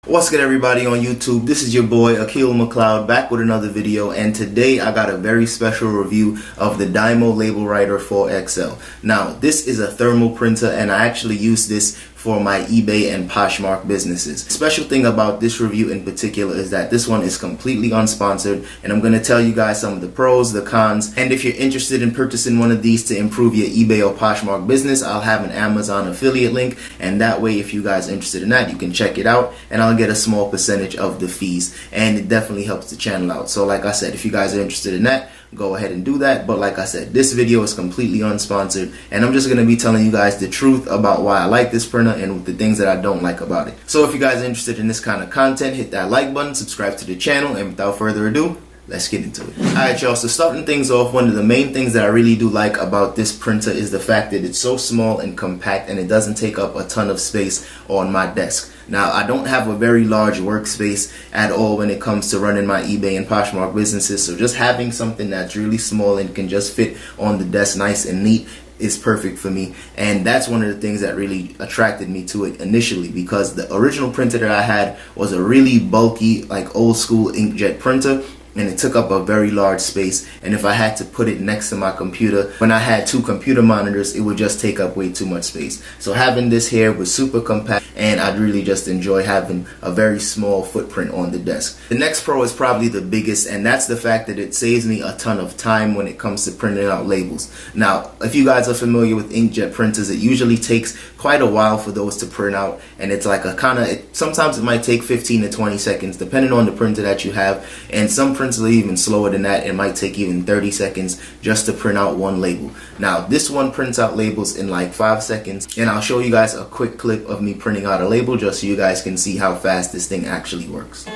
What's good, everybody on YouTube? This is your boy Akil McLeod back with another video, and today I got a very special review of the Dymo Label Writer 4XL. Now this is a thermal printer and I actually use this for my eBay and Poshmark businesses. The special thing about this review in particular is that this one is completely unsponsored, and I'm going to tell you guys some of the pros, the cons, and if you're interested in purchasing one of these to improve your eBay or Poshmark business, I'll have an Amazon affiliate link, and that way if you guys are interested in that, you can check it out and I'll get a small percentage of the fees, and it definitely helps the channel out. So like I said, if you guys are interested in that, go ahead and do that. But like I said, this video is completely unsponsored and I'm just going to be telling you guys the truth about why I like this printer and the things that I don't like about it. So if you guys are interested in this kind of content, hit that like button, subscribe to the channel, and without further ado, let's get into it. Alright y'all, so starting things off, one of the main things that I really do like about this printer is the fact that it's so small and compact and it doesn't take up a ton of space on my desk. Now, I don't have a very large workspace at all when it comes to running my eBay and Poshmark businesses, so just having something that's really small and can just fit on the desk nice and neat is perfect for me. And that's one of the things that really attracted me to it initially, because the original printer that I had was a really bulky, like old school inkjet printer, and it took up a very large space, and if I had to put it next to my computer, when I had two computer monitors, it would just take up way too much space. So having this here was super compact, and I'd really just enjoy having a very small footprint on the desk. The next pro is probably the biggest, and that's the fact that it saves me a ton of time when it comes to printing out labels. Now, if you guys are familiar with inkjet printers, it usually takes quite a while for those to print out, and it's like a sometimes it might take 15 to 20 seconds depending on the printer that you have, and some printers are even slower than that. It might take even 30 seconds just to print out one label. Now this one prints out labels in like 5 seconds, and I'll show you guys a quick clip of me printing out a label just so you guys can see how fast this thing actually works.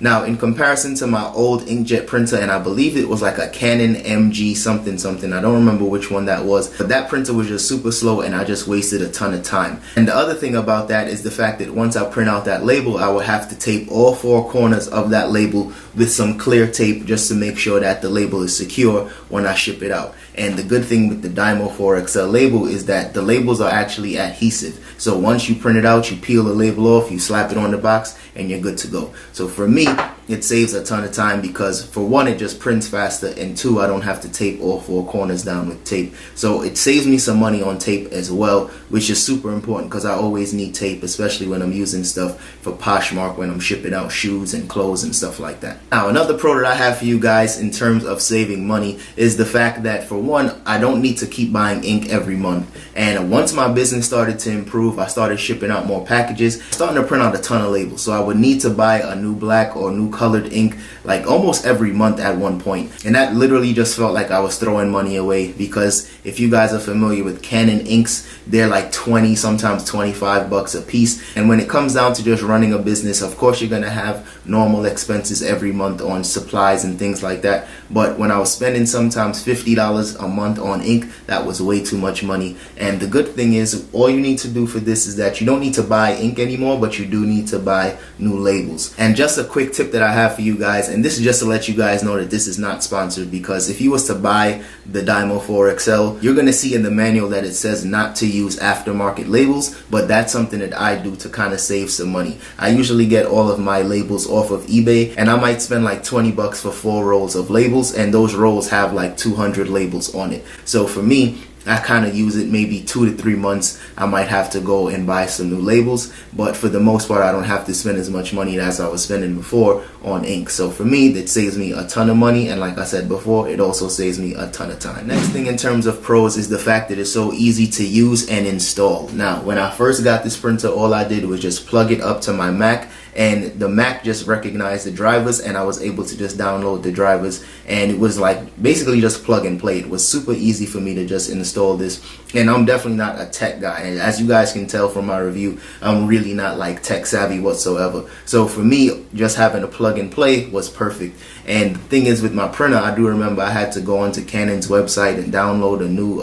Now, in comparison to my old inkjet printer, and I believe it was like a Canon MG something, I don't remember which one that was, but that printer was just super slow and I just wasted a ton of time. And the other thing about that is the fact that once I print out that label, I would have to tape all four corners of that label with some clear tape just to make sure that the label is secure when I ship it out. And the good thing with the Dymo 4XL label is that the labels are actually adhesive. So once you print it out, you peel the label off, you slap it on the box, and you're good to go. So for me, it saves a ton of time because for one, it just prints faster, and two, I don't have to tape all four corners down with tape. So it saves me some money on tape as well, which is super important because I always need tape, especially when I'm using stuff for Poshmark, when I'm shipping out shoes and clothes and stuff like that. Now, another pro that I have for you guys in terms of saving money is the fact that for one, I don't need to keep buying ink every month. And once my business started to improve, I started shipping out more packages, starting to print out a ton of labels. So I would need to buy a new black or new colored ink like almost every month at one point, and that literally just felt like I was throwing money away, because if you guys are familiar with Canon inks, they're like 20, sometimes 25 bucks a piece. And when it comes down to just running a business, of course you're gonna have normal expenses every month on supplies and things like that, but when I was spending sometimes $50 a month on ink, that was way too much money. And the good thing is, all you need to do for this is that you don't need to buy ink anymore, but you do need to buy new labels. And just a quick tip that I have for you guys, and this is just to let you guys know that this is not sponsored, because if you was to buy the Dymo 4XL, you're going to see in the manual that it says not to use aftermarket labels, but that's something that I do to kind of save some money. I usually get all of my labels off of eBay, and I might spend like 20 bucks for 4 rolls of labels, and those rolls have like 200 labels on it. So for me, I kind of use it maybe 2 to 3 months. I might have to go and buy some new labels, but for the most part, I don't have to spend as much money as I was spending before on ink. So for me, that saves me a ton of money, and like I said before, it also saves me a ton of time. Next thing in terms of pros is the fact that it's so easy to use and install. Now, when I first got this printer, all I did was just plug it up to my Mac, and the Mac just recognized the drivers, and I was able to just download the drivers, and it was like basically just plug and play. It was super easy for me to just install this, and I'm definitely not a tech guy, and as you guys can tell from my review, I'm really not like tech savvy whatsoever. So for me, just having a plug and play was perfect. And the thing is, with my printer, I do remember I had to go onto Canon's website and download a new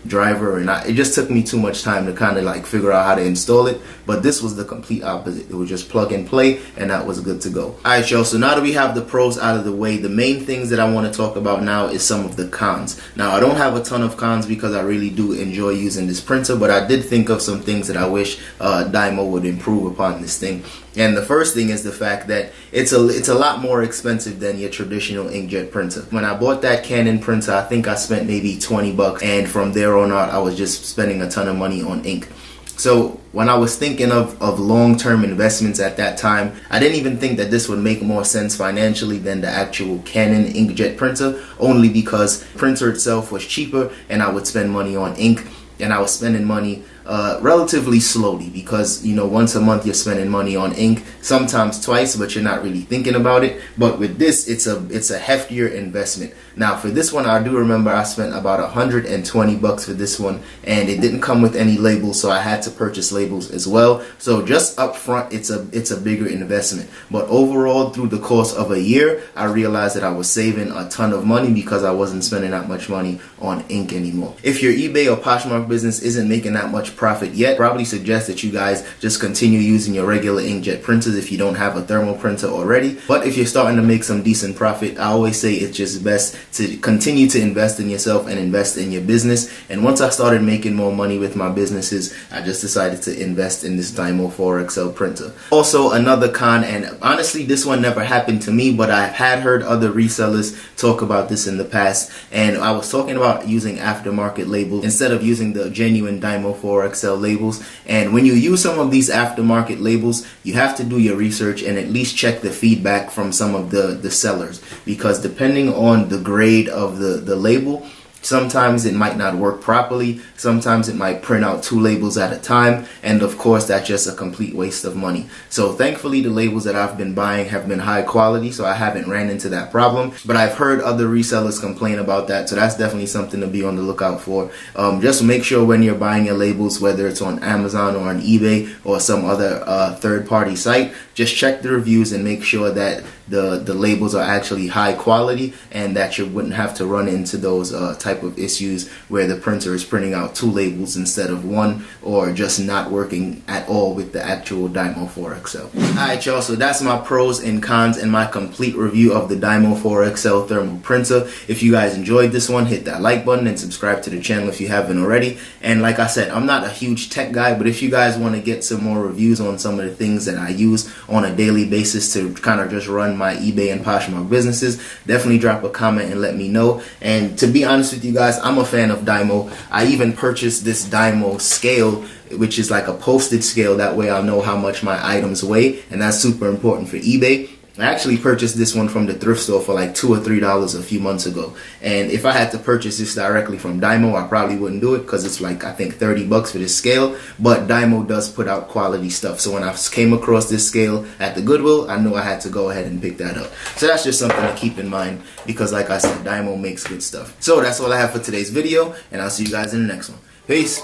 driver, and it just took me too much time to kind of like figure out how to install it. But this was the complete opposite. It was just plug and play, and that was good to go. Alright, y'all, so now that we have the pros out of the way, the main things that I want to talk about now is some of the cons. Now, I don't have a ton of cons because I really do enjoy using this printer, but I did think of some things that I wish Dymo would improve upon this thing. And the first thing is the fact that it's a lot more expensive than your traditional inkjet printer. When I bought that Canon printer, I think I spent maybe 20 bucks, and from there on out, I was just spending a ton of money on ink. So when I was thinking of long-term investments at that time, I didn't even think that this would make more sense financially than the actual Canon inkjet printer, only because the printer itself was cheaper and I would spend money on ink, and I was spending money relatively slowly, because, you know, once a month you're spending money on ink, sometimes twice, but you're not really thinking about it. But with this, it's a heftier investment. Now for this one, I do remember I spent about 120 bucks for this one, and it didn't come with any labels, so I had to purchase labels as well. So just up front, it's a bigger investment. But overall, through the course of a year, I realized that I was saving a ton of money because I wasn't spending that much money on ink anymore. If your eBay or Poshmark business isn't making that much profit yet, probably suggest that you guys just continue using your regular inkjet printers if you don't have a thermal printer already. But if you're starting to make some decent profit, I always say it's just best to continue to invest in yourself and invest in your business. And once I started making more money with my businesses, I just decided to invest in this Dymo 4XL printer. Also, another con, and honestly this one never happened to me, but I had heard other resellers talk about this in the past, and I was talking about using aftermarket labels instead of using the genuine Dymo 4XL labels. And when you use some of these aftermarket labels, you have to do your research and at least check the feedback from some of the sellers, because depending on the grade of the label, sometimes it might not work properly, sometimes it might print out 2 labels at a time, and of course that's just a complete waste of money. So thankfully the labels that I've been buying have been high quality, so I haven't ran into that problem. But I've heard other resellers complain about that, so that's definitely something to be on the lookout for. Just make sure when you're buying your labels, whether it's on Amazon or on eBay or some other third-party site, just check the reviews and make sure that the labels are actually high quality, and that you wouldn't have to run into those type of issues where the printer is printing out 2 labels instead of 1, or just not working at all with the actual Dymo 4XL. Alright y'all, so that's my pros and cons and my complete review of the Dymo 4XL thermal printer. If you guys enjoyed this one, hit that like button and subscribe to the channel if you haven't already. And like I said, I'm not a huge tech guy, but if you guys want to get some more reviews on some of the things that I use on a daily basis to kind of just run my eBay and Poshmark businesses, definitely drop a comment and let me know. And to be honest with you guys, I'm a fan of Dymo. I even purchased this Dymo scale, which is like a postage scale. That way I'll know how much my items weigh, and that's super important for eBay. I actually purchased this one from the thrift store for like $2 or $3 a few months ago. And if I had to purchase this directly from Dymo, I probably wouldn't do it, because it's like, I think, 30 bucks for this scale. But Dymo does put out quality stuff. So when I came across this scale at the Goodwill, I knew I had to go ahead and pick that up. So that's just something to keep in mind, because like I said, Dymo makes good stuff. So that's all I have for today's video, and I'll see you guys in the next one. Peace.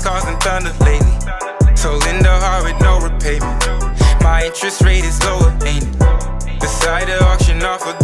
Causing thunder lately, so lend a heart with no repayment. My interest rate is lower, ain't it? Decide to auction off a